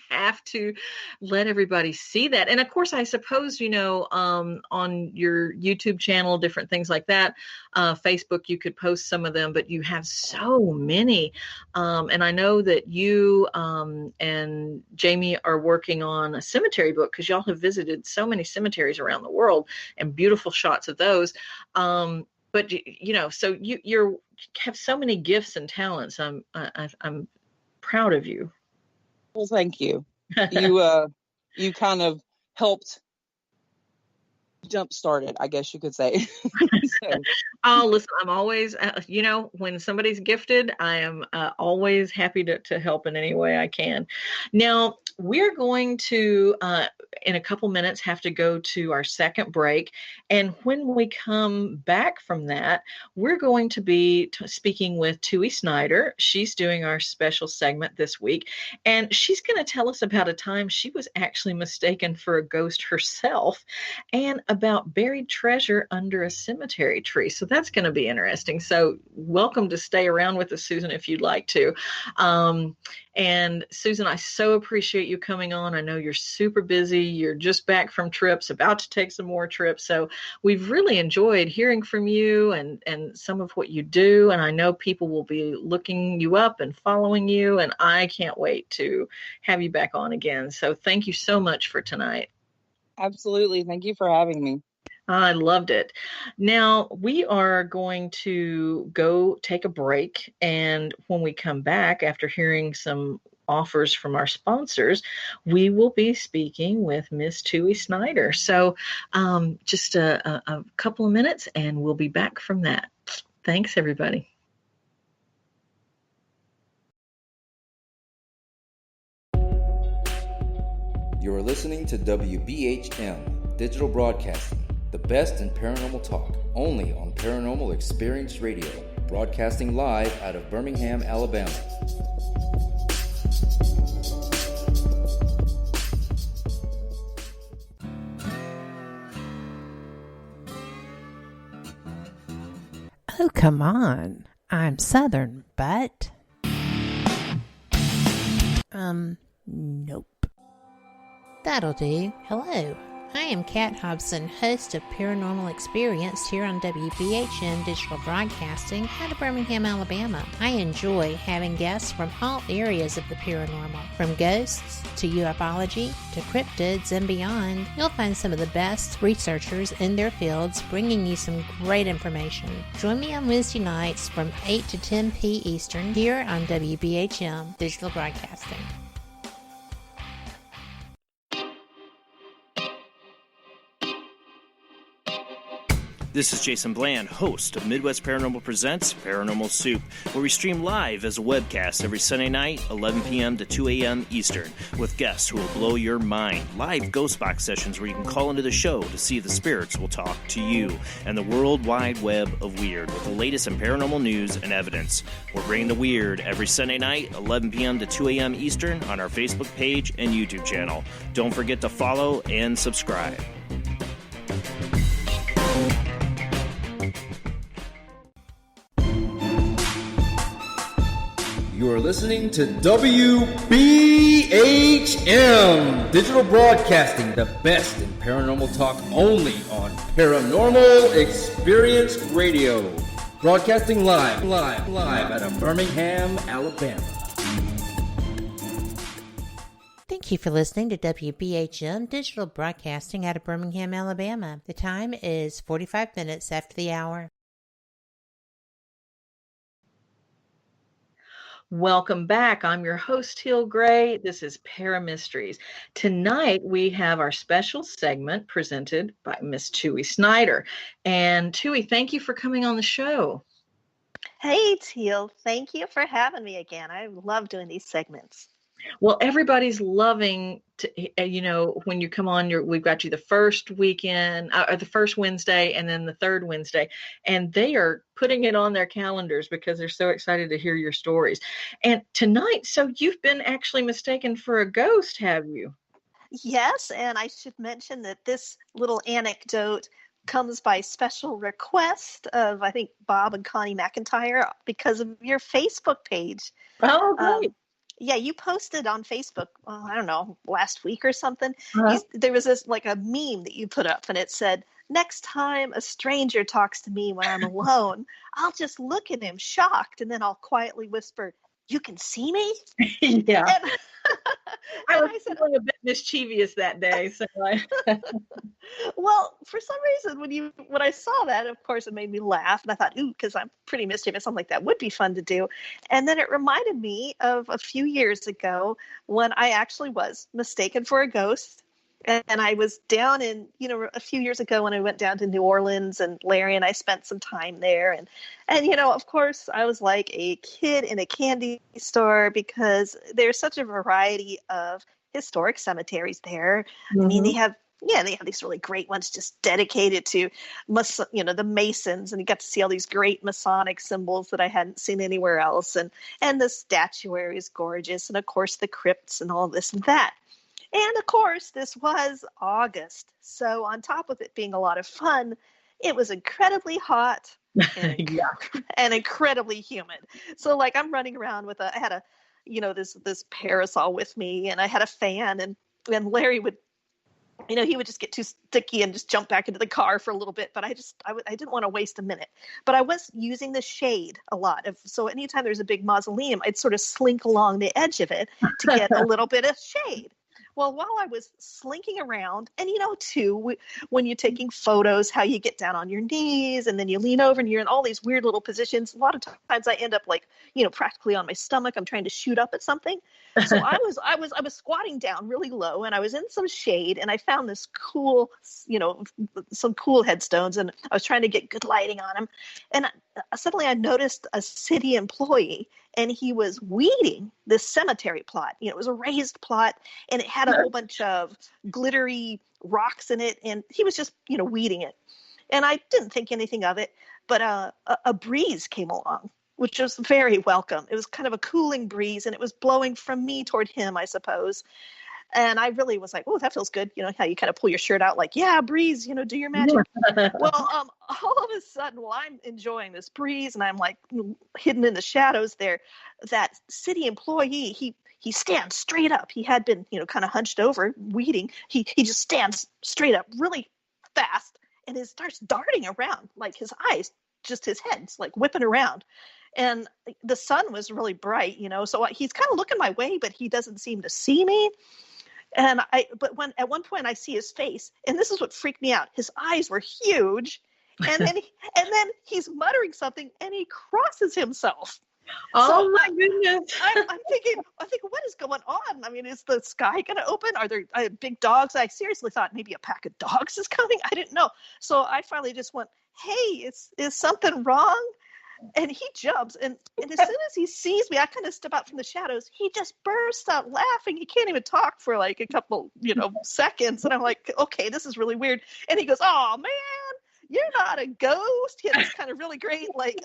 have to let everybody see that. And of course, I suppose on your YouTube channel, different things like that, Facebook, you could post some of them, but you have so many. And I know that you and Jamie are working on a cemetery book because y'all have visited so many cemeteries around the world and beautiful shots of those. But so you have so many gifts and talents. I'm proud of you. Well, thank you. You kind of helped jump-start it, I guess you could say. So. Oh, listen, I'm always, when somebody's gifted, I am always happy to help in any way I can. Now, we're going to, in a couple minutes, have to go to our second break. And when we come back from that, we're going to be speaking with Tui Snyder. She's doing our special segment this week. And she's going to tell us about a time she was actually mistaken for a ghost herself and about buried treasure under a cemetery tree. So that's going to be interesting. So welcome to stay around with us, Susan, if you'd like to. And Susan, I so appreciate you coming on. I know you're super busy. You're just back from trips, about to take some more trips. So we've really enjoyed hearing from you and some of what you do. And I know people will be looking you up and following you. And I can't wait to have you back on again. So thank you so much for tonight. Absolutely. Thank you for having me. I loved it. Now, we are going to go take a break. And when we come back, after hearing some offers from our sponsors, we will be speaking with Miss Tui Snyder. So just a couple of minutes, and we'll be back from that. Thanks, everybody. You're listening to WBHM Digital Broadcasting, the best in paranormal talk, only on Paranormal Experience Radio, broadcasting live out of Birmingham, Alabama. Oh, come on. I'm Southern, but... nope. That'll do. Hello. I am Kat Hobson, host of Paranormal Experience here on WBHM Digital Broadcasting out of Birmingham, Alabama. I enjoy having guests from all areas of the paranormal, from ghosts to ufology to cryptids and beyond. You'll find some of the best researchers in their fields bringing you some great information. Join me on Wednesday nights from 8 to 10 p. Eastern here on WBHM Digital Broadcasting. This is Jason Bland, host of Midwest Paranormal Presents Paranormal Soup, where we stream live as a webcast every Sunday night, 11 p.m. to 2 a.m. Eastern, with guests who will blow your mind. Live ghost box sessions where you can call into the show to see if the spirits will talk to you, and the world wide web of weird with the latest in paranormal news and evidence. We're bringing the weird every Sunday night, 11 p.m. to 2 a.m. Eastern on our Facebook page and YouTube channel. Don't forget to follow and subscribe. You are listening to WBHM Digital Broadcasting, the best in paranormal talk, only on Paranormal Experience Radio. Broadcasting live out of Birmingham, Alabama. Thank you for listening to WBHM Digital Broadcasting out of Birmingham, Alabama. The time is 45 minutes after the hour. Welcome back. I'm your host, Teal Gray. This is Paramysteries. Tonight, we have our special segment presented by Miss Tui Snyder. And Tui, thank you for coming on the show. Hey, Teal. Thank you for having me again. I love doing these segments. Well, everybody's loving to, when you come on, we've got you the first weekend, or the first Wednesday, and then the third Wednesday, and they are putting it on their calendars because they're so excited to hear your stories. And tonight, so you've been actually mistaken for a ghost, have you? Yes, and I should mention that this little anecdote comes by special request of, I think, Bob and Connie McIntyre because of your Facebook page. Oh, great. Yeah, you posted on Facebook, I don't know, last week or something. Uh-huh. There was this like a meme that you put up, and it said, "Next time a stranger talks to me when I'm alone, I'll just look at him shocked, and then I'll quietly whisper, 'You can see me?'" Yeah. And, I and was feeling a bit mischievous that day. So well, for some reason, when I saw that, of course, it made me laugh, and I thought, ooh, because I'm pretty mischievous, something like that would be fun to do. And then it reminded me of a few years ago when I actually was mistaken for a ghost. And I was down in, a few years ago when I went down to New Orleans, and Larry and I spent some time there. And of course, I was like a kid in a candy store because there's such a variety of historic cemeteries there. Mm-hmm. I mean, they have these really great ones just dedicated to, the Masons, and you got to see all these great Masonic symbols that I hadn't seen anywhere else. And the statuary is gorgeous. And of course, the crypts and all this and that. And of course, this was August. So on top of it being a lot of fun, it was incredibly hot and, and incredibly humid. So like I'm running around with I had a, this parasol with me, and I had a fan, and Larry would, he would just get too sticky and just jump back into the car for a little bit. But I didn't want to waste a minute. But I was using the shade a lot. So anytime there's a big mausoleum, I'd sort of slink along the edge of it to get a little bit of shade. Well, while I was slinking around, and too, when you're taking photos, how you get down on your knees and then you lean over and you're in all these weird little positions. A lot of times I end up like, practically on my stomach. I'm trying to shoot up at something. So I was squatting down really low, and I was in some shade, and I found this cool, some cool headstones, and I was trying to get good lighting on them. And suddenly I noticed a city employee, and he was weeding this cemetery plot. It was a raised plot, and it had a whole bunch of glittery rocks in it, and he was just, weeding it. And I didn't think anything of it, but a breeze came along, which was very welcome. It was kind of a cooling breeze, and it was blowing from me toward him, I suppose. And I really was like, oh, that feels good. How you kind of pull your shirt out like, yeah, breeze, do your magic. Well, all of a sudden, while I'm enjoying this breeze and I'm like hidden in the shadows there, that city employee, he stands straight up. He had been, kind of hunched over weeding. He just stands straight up really fast, and it starts darting around, like his eyes, just his head's like whipping around. And the sun was really bright, so he's kind of looking my way, but he doesn't seem to see me. But when at one point I see his face, and this is what freaked me out. His eyes were huge, and then he's muttering something, and he crosses himself. Oh my goodness! I'm thinking, what is going on? I mean, is the sky going to open? Are there big dogs? I seriously thought maybe a pack of dogs is coming. I didn't know, so I finally just went, "Hey, is something wrong?" And he jumps, and as soon as he sees me, I kind of step out from the shadows. He just bursts out laughing. He can't even talk for like a couple, seconds. And I'm like, okay, this is really weird. And he goes, "Oh man, you're not a ghost." He had this kind of really great, like,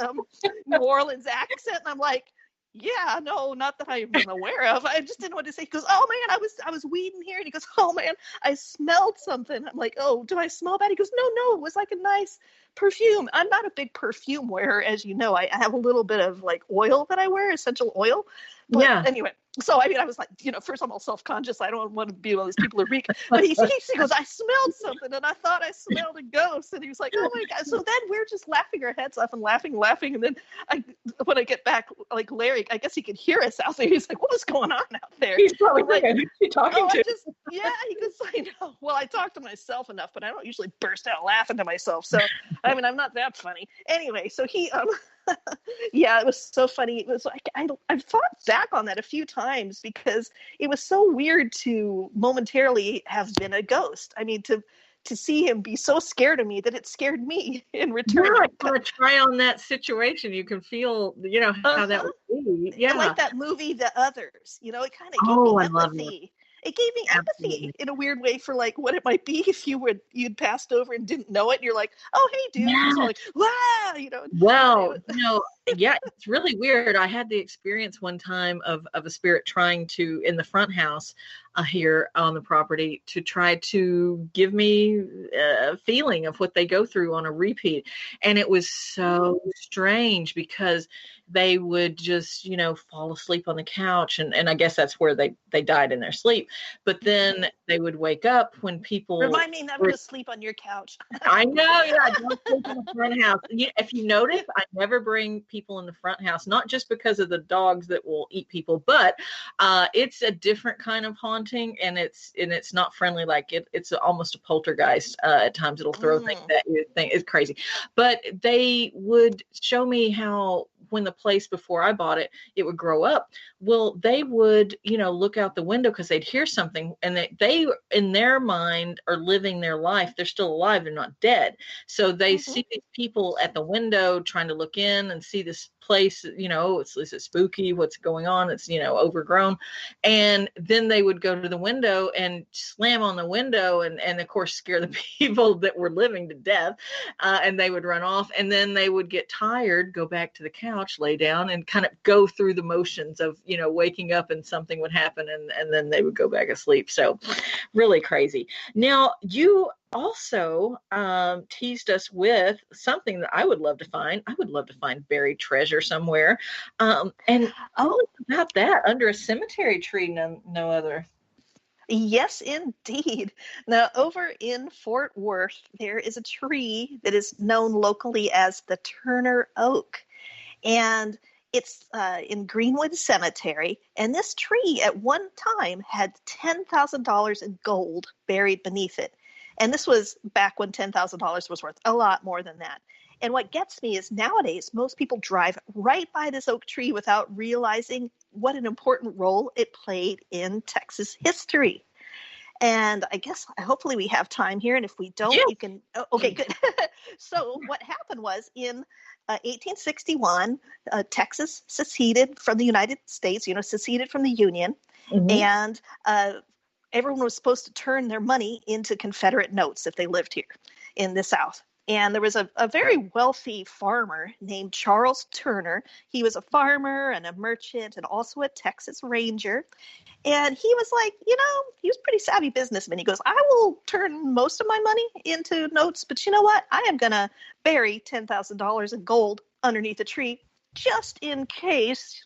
New Orleans accent. And I'm like, yeah, no, not that I'm aware of. I just didn't know what to say. He goes, "Oh man, I was weeding here." And he goes, "Oh man, I smelled something." I'm like, "Oh, do I smell bad?" He goes, No, it was like a nice perfume. I'm not a big perfume wearer, as you know. I have a little bit of like oil that I wear, essential oil. But anyway, so I mean, I was like, first I'm all self-conscious. I don't want to be one of those people who reek. But he goes, "I smelled something, and I thought I smelled a ghost." And he was like, "Oh my God." So then we're just laughing our heads off and laughing. And then when I get back, like Larry, I guess he could hear us out there. He's like, "What was going on out there?" He's probably like, "Who's she talking to?" He goes, "I know. Well, I talk to myself enough, but I don't usually burst out laughing to myself. So, I mean, I'm not that funny." Anyway, so he, yeah, it was so funny. It was like, I've thought back on that a few times because it was so weird to momentarily have been a ghost. I mean, to see him be so scared of me that it scared me in return. Yeah, kind of try on that situation. You can feel, how that would be. Yeah. Like that movie, The Others, it kind of gave me empathy. It gave me empathy in a weird way for like what it might be if you'd passed over and didn't know it. And you're like, "Oh, hey, dude." Yeah. So like, wow, Well, Yeah, it's really weird. I had the experience one time of a spirit trying to, in the front house here on the property, to try to give me a feeling of what they go through on a repeat. And it was so strange because they would just, fall asleep on the couch. And I guess that's where they died in their sleep. But then they would wake up when people... Remind me never to sleep on your couch. I know, yeah, don't sleep in the front house. If you notice, I never bring people in the front house, not just because of the dogs that will eat people, but it's a different kind of haunting, and it's not friendly. Like it's almost a poltergeist. At times it'll throw things at you. It's crazy. But they would show me how, when the place before I bought it, it would grow up. Well, they would, look out the window because they'd hear something, and they in their mind are living their life. They're still alive. They're not dead. So they see these people at the window trying to look in and see this place, it's spooky, what's going on? It's, overgrown. And then they would go to the window and slam on the window and of course scare the people that were living to death. And they would run off, and then they would get tired, go back to the couch, lay down, and kind of go through the motions of, waking up and something would happen, and then they would go back asleep. So really crazy. Now, you also teased us with something that I would love to find. I would love to find buried treasure somewhere. And about that, under a cemetery tree, no other. Yes, indeed. Now, over in Fort Worth, there is a tree that is known locally as the Turner Oak. And it's in Greenwood Cemetery. And this tree at one time had $10,000 in gold buried beneath it. And this was back when $10,000 was worth a lot more than that. And what gets me is nowadays, most people drive right by this oak tree without realizing what an important role it played in Texas history. And I guess hopefully we have time here. And if we don't, you can. Oh, okay, good. So what happened was in 1861, Texas seceded from the United States, seceded from the Union. And everyone was supposed to turn their money into Confederate notes if they lived here in the South. And there was a very wealthy farmer named Charles Turner. He was a farmer and a merchant and also a Texas Ranger. And he was like, he was a pretty savvy businessman. He goes, I will turn most of my money into notes, but you know what? I am going to bury $10,000 in gold underneath a tree just in case.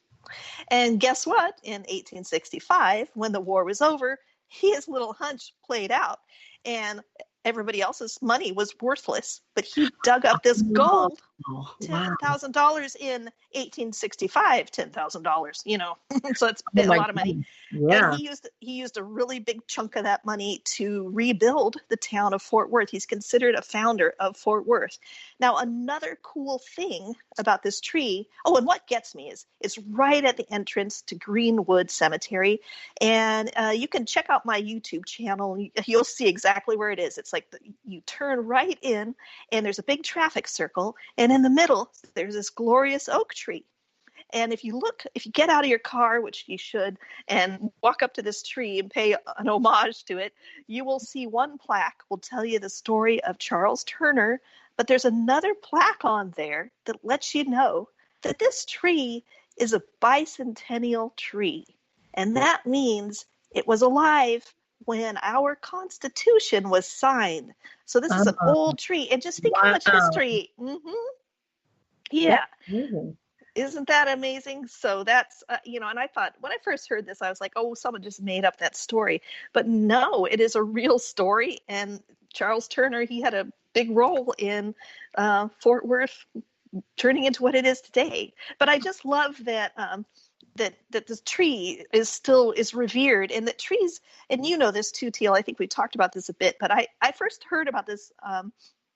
And guess what? In 1865, when the war was over, his little hunch played out. And everybody else's money was worthless, but he dug up this gold, $10,000 in 1865, $10,000, so it's a lot of money. Yeah. And he used a really big chunk of that money to rebuild the town of Fort Worth. He's considered a founder of Fort Worth. Now, another cool thing about this tree, and what gets me is it's right at the entrance to Greenwood Cemetery. And you can check out my YouTube channel. You'll see exactly where it is. It's like you turn right in, and there's a big traffic circle. And in the middle, there's this glorious oak tree. And if you get out of your car, which you should, and walk up to this tree and pay an homage to it, you will see one plaque will tell you the story of Charles Turner. But there's another plaque on there that lets you know that this tree is a bicentennial tree. And that means it was alive when our Constitution was signed. So this is an old tree. And just think how much history. Yeah. Isn't that amazing? So that's, and I thought when I first heard this, I was like, someone just made up that story. But no, it is a real story. And Charles Turner, he had a big role in Fort Worth turning into what it is today. But I just love that that this tree is revered, and that trees, and this too, Teal, I think we talked about this a bit, but I first heard about this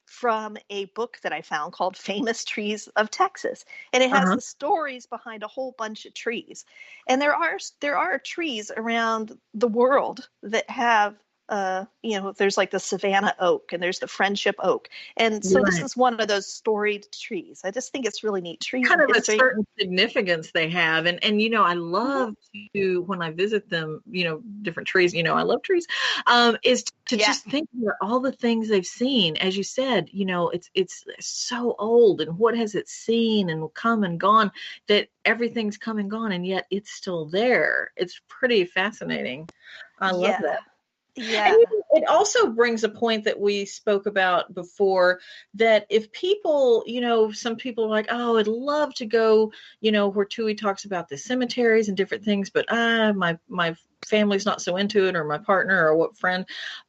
from a book that I found called Famous Trees of Texas. And it has the stories behind a whole bunch of trees. And there are trees around the world that have there's like the Savannah oak and there's the Friendship oak. And so this is one of those storied trees. I just think it's really neat. Trees kind of history. a certain significance they have. And I love to, when I visit them, different trees, I love trees, is to just think about all the things they've seen. As you said, it's so old, and what has it seen and come and gone, that everything's come and gone, and yet it's still there. It's pretty fascinating. I love that. Yeah. And it also brings a point that we spoke about before, that if people, some people are like, oh, I'd love to go, where Tui talks about the cemeteries and different things, but my family's not so into it, or my partner, or what friend.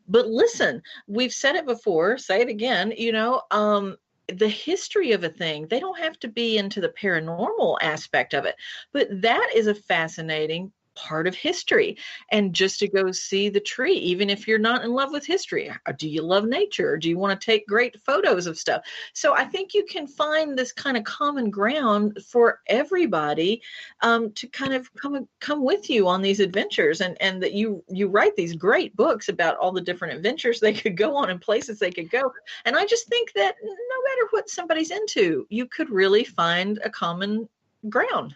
But listen, we've said it before, say it again, the history of a thing, they don't have to be into the paranormal aspect of it, but that is a fascinating part of history. And just to go see the tree, even if you're not in love with history, do you love nature, or do you want to take great photos of stuff? So I think you can find this kind of common ground for everybody, to kind of come with you on these adventures, and that you write these great books about all the different adventures they could go on and places they could go. And I just think that no matter what somebody's into, you could really find a common ground.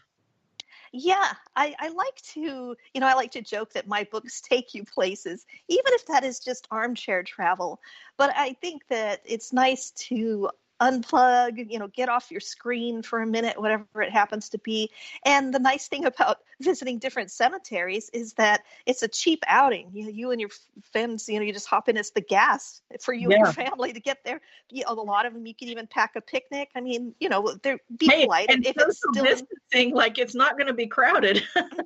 Yeah, I like to, I like to joke that my books take you places, even if that is just armchair travel. But I think that it's nice to unplug, get off your screen for a minute, whatever it happens to be. And the nice thing about visiting different cemeteries is that it's a cheap outing. You and your friends, you just hop in. It's the gas for you and your family to get there. A lot of them, you can even pack a picnic. I mean, they're polite. And if it's still distancing, like, it's not going to be crowded.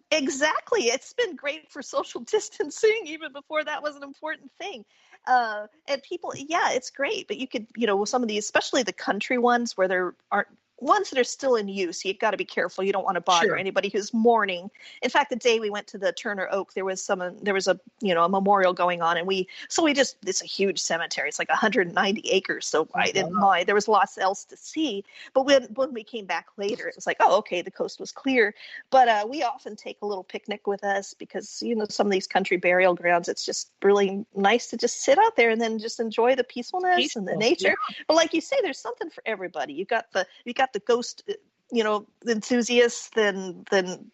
Exactly. It's been great for social distancing even before that was an important thing. And people, it's great. But you could, some of these, especially the country ones where there aren't ones that are still in use, you've got to be careful. You don't want to bother anybody who's mourning. In fact, the day we went to the Turner Oak, there was a memorial going on, and it's a huge cemetery. It's like 190 acres. So I didn't mind. There was lots else to see. But when we came back later, it was like, oh, okay, the coast was clear. But we often take a little picnic with us because, some of these country burial grounds, it's just really nice to just sit out there and then just enjoy the peacefulness and the nature. Yeah. But like you say, there's something for everybody. You got the ghost, enthusiasts, then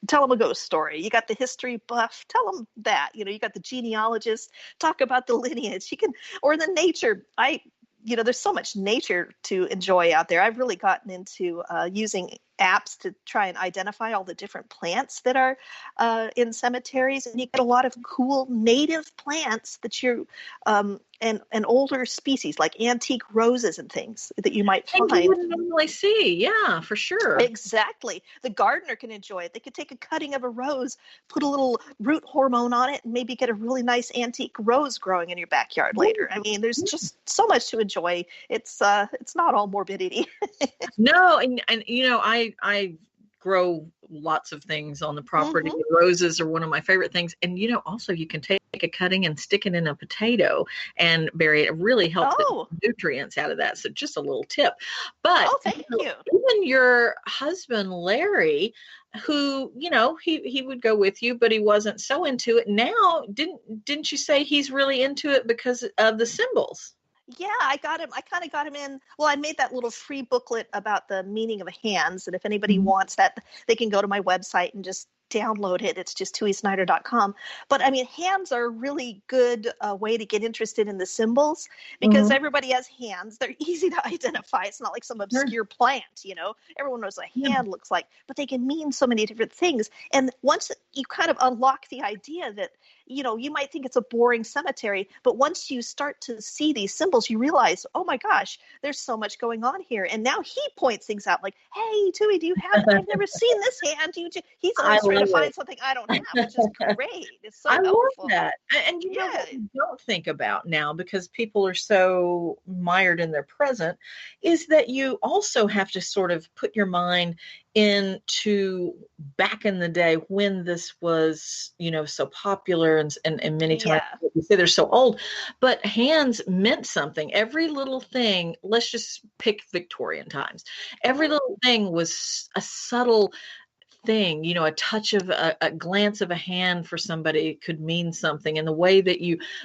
tell them a ghost story. You got the history buff, tell them that. You got the genealogist, talk about the lineage. Or the nature. There's so much nature to enjoy out there. I've really gotten into using apps to try and identify all the different plants that are in cemeteries, and you get a lot of cool native plants that you're and older species like antique roses and things that you might find. You wouldn't normally see. Yeah, for sure. Exactly. The gardener can enjoy it. They could take a cutting of a rose, put a little root hormone on it, and maybe get a really nice antique rose growing in your backyard later. I mean, there's just so much to enjoy. It's not all morbidity. No, and I grow lots of things on the property. Mm-hmm. Roses are one of my favorite things. And, also you can take a cutting and stick it in a potato and bury it. It really helps the nutrients out of that. So just a little tip. But thank you. Even your husband, Larry, who, he would go with you, but he wasn't so into it. Now, didn't you say he's really into it because of the symbols? Yeah, I kind of got him in. Well, I made that little free booklet about the meaning of hands. And if anybody wants that, they can go to my website and just download it. It's just tuisnyder.com. But I mean, hands are a really good way to get interested in the symbols because everybody has hands. They're easy to identify. It's not like some obscure plant, everyone knows what a hand looks like, but they can mean so many different things. And once you kind of unlock the idea that, you might think it's a boring cemetery, but once you start to see these symbols, you realize, oh my gosh, there's so much going on here. And now he points things out like, hey, Tui, do you have, I've never seen this hand. He's always trying to find something I don't have, which is great. It's so helpful. Love that. And you know what you don't think about now, because people are so mired in their present, is that you also have to sort of put your mind into back in the day when this was, so popular and many times you say they're so old, but hands meant something. Every little thing, let's just pick Victorian times. Every little thing was a subtle thing, a touch of a glance of a hand for somebody could mean something, and the way that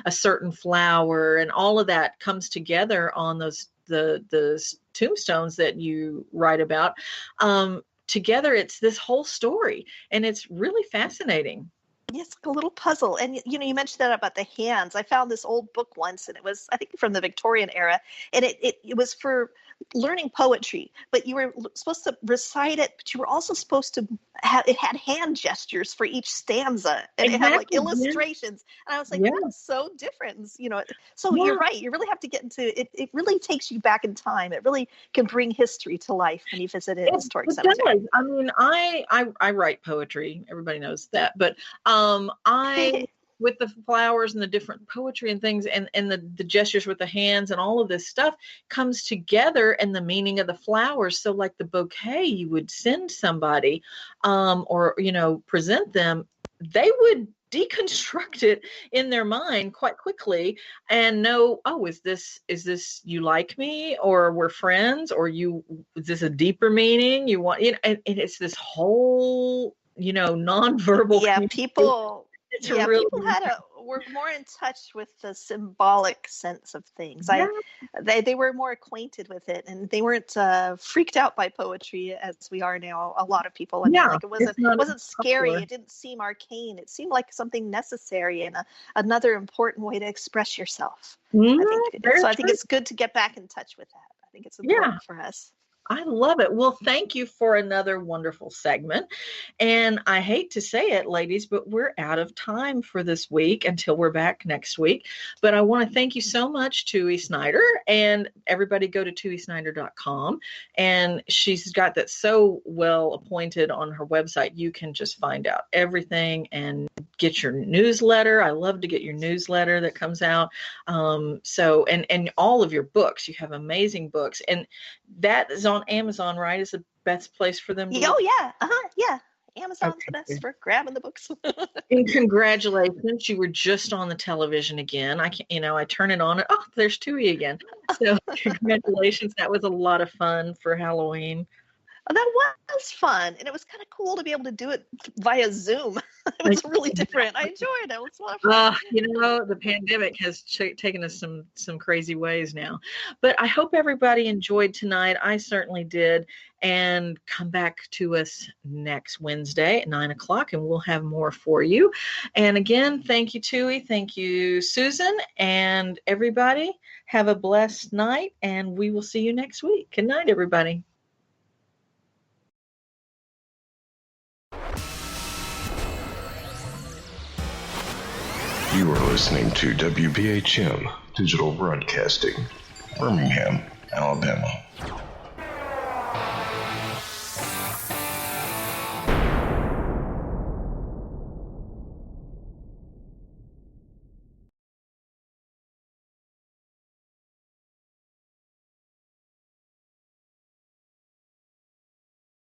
a certain flower and all of that comes together on the tombstones that you write about. Together, it's this whole story, and it's really fascinating. Yes, a little puzzle. And, you mentioned that about the hands. I found this old book once, and it was, I think, from the Victorian era, and it was for learning poetry, but you were supposed to recite it, but you were also supposed to it had hand gestures for each stanza, and it had like illustrations. And I was like, that's so different. So you're right. You really have to get into it. It really takes you back in time. It really can bring history to life when you visit a historic cemetery. I mean, I write poetry. Everybody knows that, but I with the flowers and the different poetry and things, and the gestures with the hands and all of this stuff comes together, and the meaning of the flowers. So like the bouquet you would send somebody, or, present them, they would deconstruct it in their mind quite quickly and know, oh, is this you like me, or we're friends, or is this a deeper meaning you want, and it's this whole, nonverbal. People were more in touch with the symbolic sense of things. They were more acquainted with it, and they weren't freaked out by poetry as we are now. A lot of people, it wasn't scary. It didn't seem arcane. It seemed like something necessary and another important way to express yourself. I think it's good to get back in touch with that. I think it's important for us. I love it. Well, thank you for another wonderful segment. And I hate to say it, ladies, but we're out of time for this week until we're back next week. But I want to thank you so much, Tui Snyder, and everybody go to tuisnyder.com. And she's got that so well appointed on her website. You can just find out everything and get your newsletter. I love to get your newsletter that comes out. And all of your books. You have amazing books. And that is on Amazon, right? Is the best place for them? Oh, yeah. Yeah. Amazon's the best for grabbing the books. And congratulations. You were just on the television again. I turn it on and, oh, there's Tui again. So congratulations. That was a lot of fun for Halloween. That was fun, and it was kind of cool to be able to do it via Zoom. It was really different. I enjoyed it. It was a lot of fun. The pandemic has taken us some crazy ways now. But I hope everybody enjoyed tonight. I certainly did. And come back to us next Wednesday at 9:00, and we'll have more for you. And again, thank you, Tui. Thank you, Susan. And everybody, have a blessed night, and we will see you next week. Good night, everybody. You are listening to WBHM Digital Broadcasting, Birmingham, Alabama.